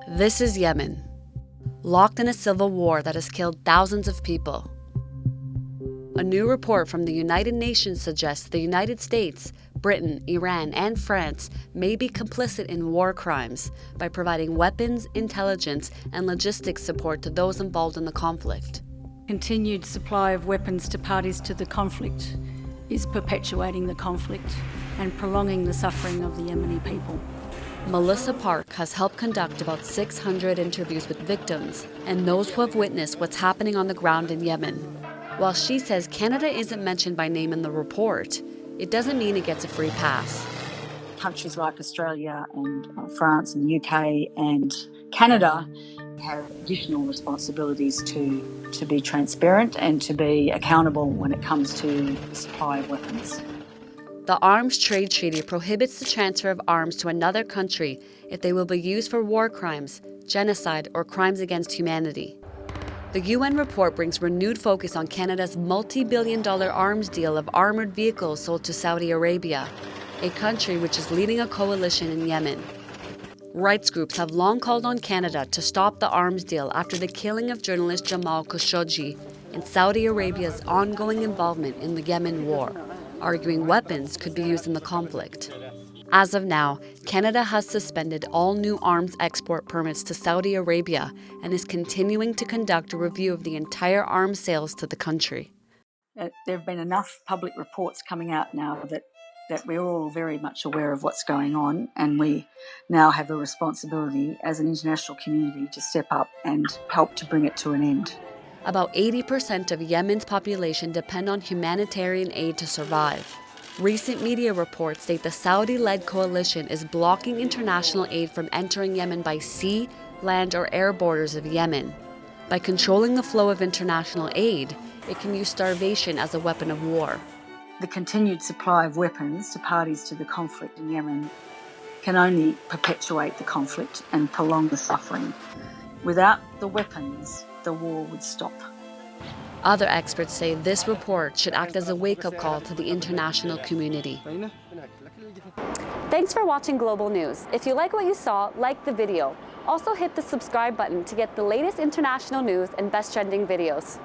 This is Yemen, locked in a civil war that has killed thousands of people. A new report from the United Nations suggests the United States, Britain, Iran, and France may be complicit in war crimes by providing weapons, intelligence, and logistics support to those involved in the conflict. Continued supply of weapons to parties to the conflict is perpetuating the conflict and prolonging the suffering of the Yemeni people. Melissa Park has helped conduct about 600 interviews with victims and those who have witnessed what's happening on the ground in Yemen. While she says Canada isn't mentioned by name in the report, it doesn't mean it gets a free pass. Countries like Australia and France and the UK and Canada have additional responsibilities to be transparent and to be accountable when it comes to the supply of weapons. The Arms Trade Treaty prohibits the transfer of arms to another country if they will be used for war crimes, genocide, or crimes against humanity. The UN report brings renewed focus on Canada's multi-billion-dollar arms deal of armored vehicles sold to Saudi Arabia, a country which is leading a coalition in Yemen. Rights groups have long called on Canada to stop the arms deal after the killing of journalist Jamal Khashoggi and Saudi Arabia's ongoing involvement in the Yemen War, arguing weapons could be used in the conflict. As of now, Canada has suspended all new arms export permits to Saudi Arabia and is continuing to conduct a review of the entire arms sales to the country. There have been enough public reports coming out now that we're all very much aware of what's going on, and we now have a responsibility as an international community to step up and help to bring it to an end. About 80% of Yemen's population depend on humanitarian aid to survive. Recent media reports state the Saudi-led coalition is blocking international aid from entering Yemen by sea, land, or air borders of Yemen. By controlling the flow of international aid, it can use starvation as a weapon of war. The continued supply of weapons to parties to the conflict in Yemen can only perpetuate the conflict and prolong the suffering. Without the weapons, the war would stop. Other experts say this report should act as a wake-up call to the international community. Thanks for watching Global News. If you like what you saw, like the video. Also hit the subscribe button to get the latest international news and best trending videos.